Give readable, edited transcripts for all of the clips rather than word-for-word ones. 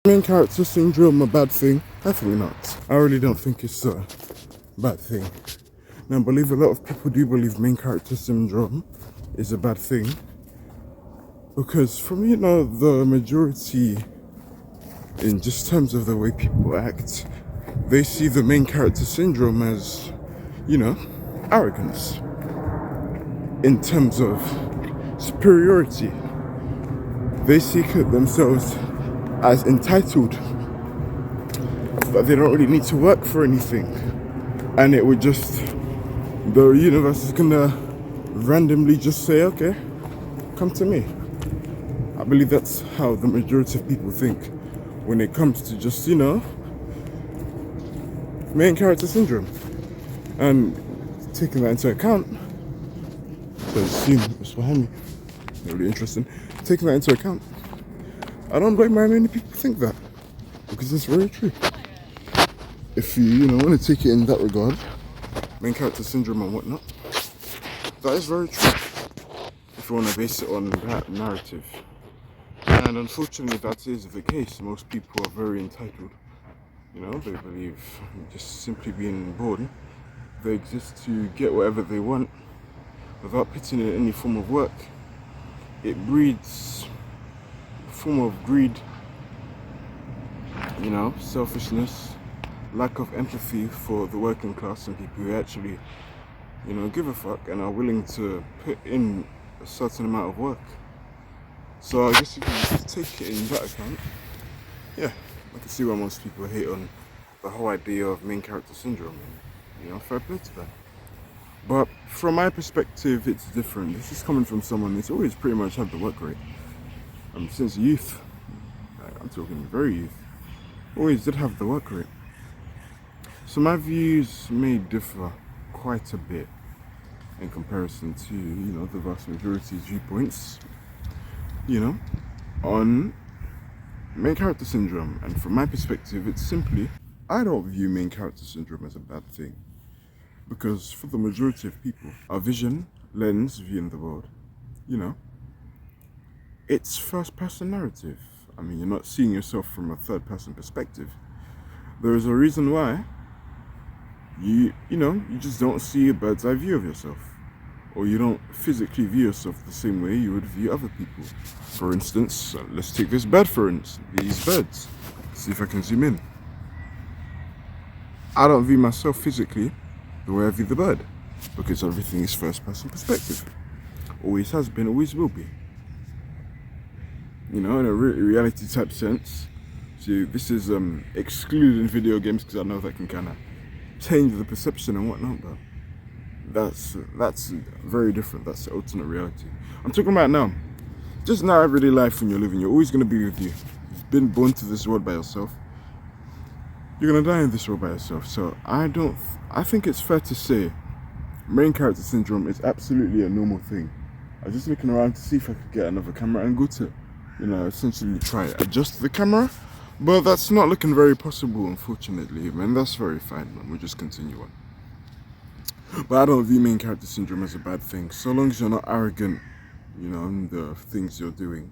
Main character syndrome a bad thing? I think not. I really don't think it's a bad thing. Now, I believe a lot of people do believe main character syndrome is a bad thing because, from the majority, in just terms of the way people act, they see the main character syndrome as, arrogance in terms of superiority. They see themselves as entitled, that they don't really need to work for anything, and it would just, the universe is gonna randomly just say, okay, come to me. I believe that's how the majority of people think when it comes to just, main character syndrome. And taking that into account, so assume it's behind me, really interesting. Taking that into account, I don't blame why many people think that, because it's very true. If you, want to take it in that regard, main character syndrome and whatnot, that is very true. If you want to base it on that narrative. And unfortunately, that is the case. Most people are very entitled. They believe just simply being born, they exist to get whatever they want without putting in any form of work. It breeds a form of greed, selfishness, lack of empathy for the working class and people who actually, give a fuck and are willing to put in a certain amount of work. So I guess you can just take it in that account. Yeah, I can see why most people hate on the whole idea of main character syndrome. Fair play to that. But from my perspective, it's different. This is coming from someone that's always pretty much had the work rate. Since youth, I'm talking very youth, always did have the work rate. So my views may differ quite a bit in comparison to, the vast majority's viewpoints, on main character syndrome. And from my perspective, it's simply, I don't view main character syndrome as a bad thing. Because for the majority of people, our vision, lens, viewing the world, it's first person narrative. You're not seeing yourself from a third person perspective. There is a reason why you just don't see a bird's eye view of yourself. Or you don't physically view yourself the same way you would view other people. For instance, let's take this bird for instance, these birds. See if I can zoom in. I don't view myself physically the way I view the bird, because everything is first person perspective. Always has been, always will be. In a reality type sense. So this is excluding video games, because I know that can kind of change the perception and whatnot, but that's very different. That's the alternate reality. I'm talking about now. Just now, everyday life when you're living, you're always going to be with you. You've been born to this world by yourself. You're going to die in this world by yourself. So I think it's fair to say main character syndrome is absolutely a normal thing. I was just looking around to see if I could get another camera angle to, essentially try adjust the camera. But that's not looking very possible, unfortunately, man. That's very fine, man. We'll just continue on. But I don't view main character syndrome as a bad thing, so long as you're not arrogant, in the things you're doing.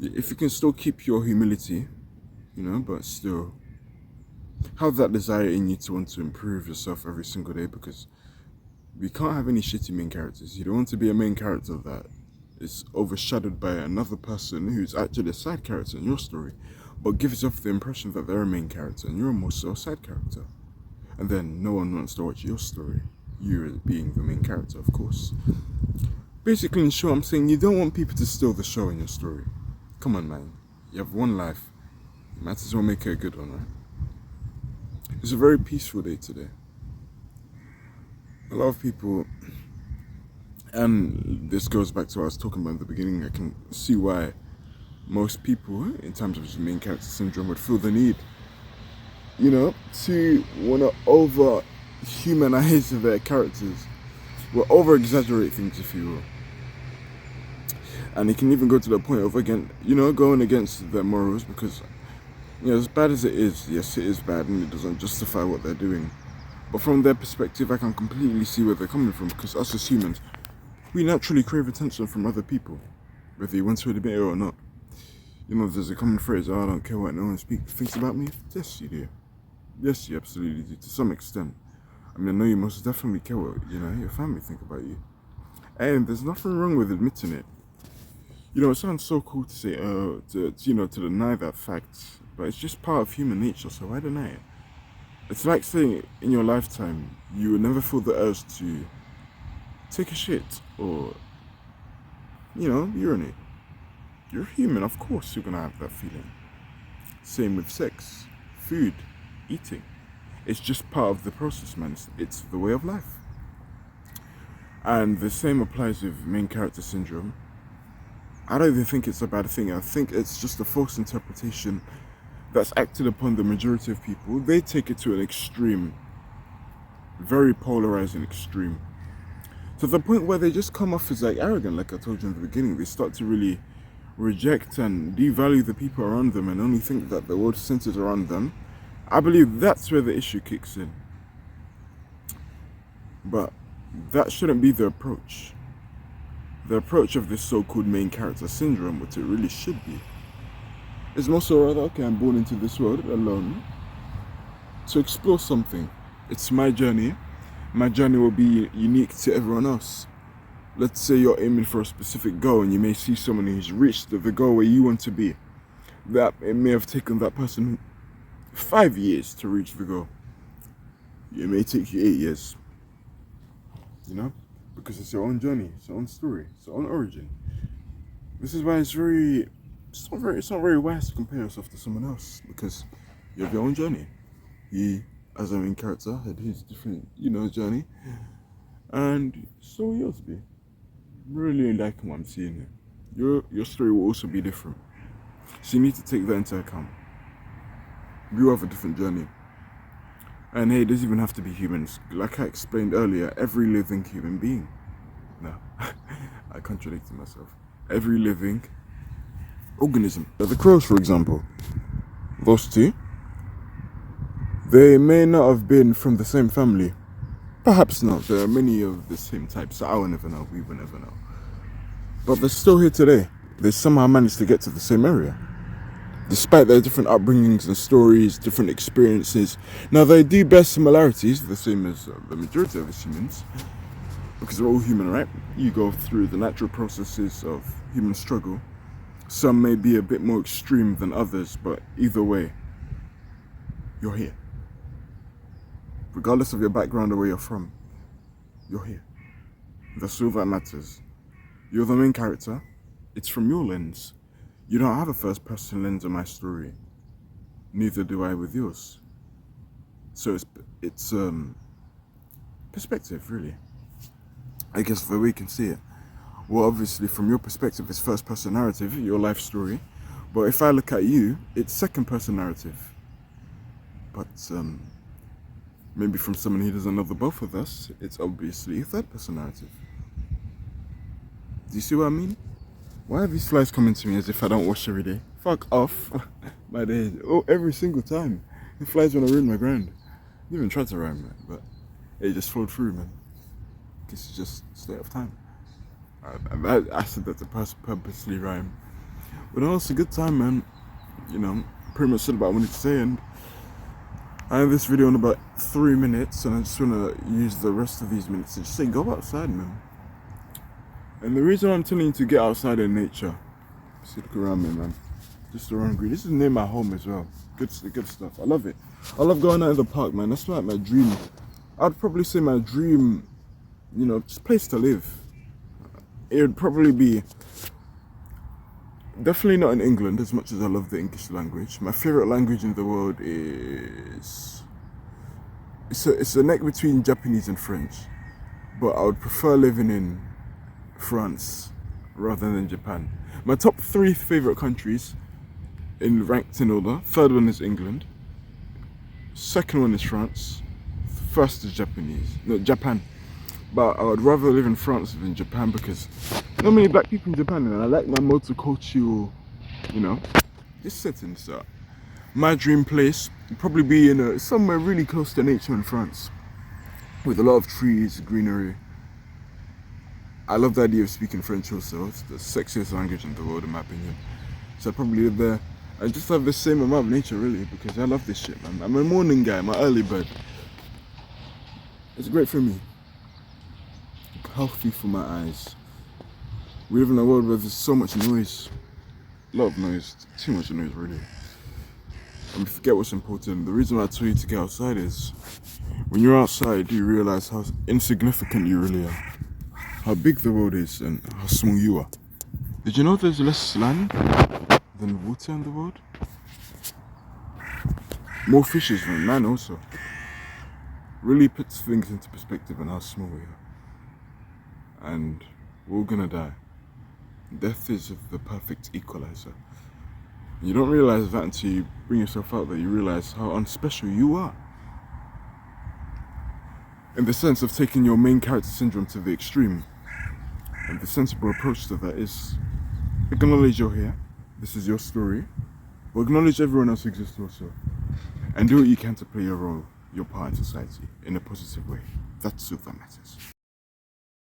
If you can still keep your humility, but still have that desire in you to want to improve yourself every single day, because we can't have any shitty main characters. You don't want to be a main character that is overshadowed by another person who's actually a side character in your story, but gives off the impression that they're a main character and you're more so a side character. And then no one wants to watch your story, you being the main character, of course. Basically, in short, I'm saying you don't want people to steal the show in your story. Come on, man. You have one life. You might as well make it a good one, right? It's a very peaceful day today. A lot of people, and this goes back to what I was talking about in the beginning, I can see why most people, in terms of main character syndrome, would feel the need, to want to over-humanize their characters, or over-exaggerate things, if you will. And it can even go to the point of, again, going against their morals, because, as bad as it is, yes, it is bad, and it doesn't justify what they're doing. But from their perspective, I can completely see where they're coming from, because us as humans, we naturally crave attention from other people, whether you want to admit it or not. You know, there's a common phrase, oh, I don't care what no one thinks about me. Yes, you do. Yes, you absolutely do, to some extent. I mean, I know you most definitely care what, your family think about you. And there's nothing wrong with admitting it. You know, it sounds so cool to say, to deny that fact, but it's just part of human nature, so why deny it? It's like saying in your lifetime, you will never feel the urge to take a shit or, urinate. You're human, of course you're gonna have that feeling. Same with sex, food, eating. It's just part of the process, man. It's the way of life. And the same applies with main character syndrome. I don't even think it's a bad thing. I think it's just a false interpretation that's acted upon the majority of people. They take it to an extreme, very polarizing extreme, to the point where they just come off as like arrogant, like I told you in the beginning. They start to really reject and devalue the people around them and only think that the world centers around them. I believe that's where the issue kicks in. But that shouldn't be the approach. The approach of this so-called main character syndrome, what it really should be, is more so rather, okay, I'm born into this world alone to explore something. It's my journey. My journey will be unique to everyone else. Let's say you're aiming for a specific goal and you may see someone who's reached the goal where you want to be. That it may have taken that person 5 years to reach the goal. It may take you 8 years. Because it's your own journey, it's your own story, it's your own origin. This is why it's not very wise to compare yourself to someone else, because you have your own journey. He, as a main character, had his different, journey, and so will yours be. Really liking what I'm seeing here. Your story will also be different, so you need to take that into account. You have a different journey. And hey, it doesn't even have to be humans. Like I explained earlier, every living human being. No, I contradicted myself. Every living organism. The crows, for example, those two, they may not have been from the same family. Perhaps not. There are many of the same type, so I will never know. We will never know. But they're still here today. They somehow managed to get to the same area, despite their different upbringings and stories, different experiences. Now, they do bear similarities, the same as the majority of us humans, because we're all human, right? You go through the natural processes of human struggle. Some may be a bit more extreme than others, but either way, you're here. Regardless of your background or where you're from, you're here. That's all that matters. You're the main character. It's from your lens. You don't have a first-person lens on my story. Neither do I with yours. So it's perspective, really. I guess the way you can see it. Well, obviously, from your perspective, it's first-person narrative, your life story. But if I look at you, it's second-person narrative. But maybe from someone who doesn't know the both of us, it's obviously a third-person narrative. Do you see what I mean? Why are these flies coming to me as if I don't wash every day? Fuck off. My day. Oh, every single time. The flies want to ruin my grind. I didn't even try to rhyme, man, but it just flowed through, man. This is just state of time. I said that to purposely rhyme. But no, it's a good time, man. Pretty much said what I wanted to say, and I have this video in about 3 minutes, and I just want to use the rest of these minutes to just say, go outside, man. And the reason I'm telling you to get outside in nature, see, look around me, man. Just around green. This is near my home as well. Good stuff. I love it. I love going out in the park, man. That's like my dream. I'd probably say my dream, just place to live. It would probably be definitely not in England, as much as I love the English language. My favorite language in the world is it's a neck between Japanese and French, but I would prefer living in France rather than Japan. My top 3 favorite countries, ranked in order. Third one is England. Second one is France. First is Japan. But I would rather live in France than Japan, because not many black people in Japan, and I like my multicultural, just setting. So my dream place would probably be somewhere really close to nature in France, with a lot of trees, greenery. I love the idea of speaking French also. It's the sexiest language in the world, in my opinion. So I probably live there. I just have the same amount of nature really, because I love this shit, man. I'm a morning guy, I'm an early bird. It's great for me. Healthy for my eyes. We live in a world where there's so much noise. A lot of noise. Too much noise really. And we forget what's important. The reason why I tell you to get outside is when you're outside you realise how insignificant you really are. How big the world is and how small you are. Did you know there's less land than water in the world? More fishes than man also. Really puts things into perspective on how small we are. And we're all gonna die. Death is the perfect equalizer. You don't realise that until you bring yourself out there. You realise how unspecial you are. In the sense of taking your main character syndrome to the extreme. And the sensible approach to that is acknowledge you're here. This is your story. But acknowledge everyone else exists also. And do what you can to play your role, your part in society, in a positive way. That's all that matters.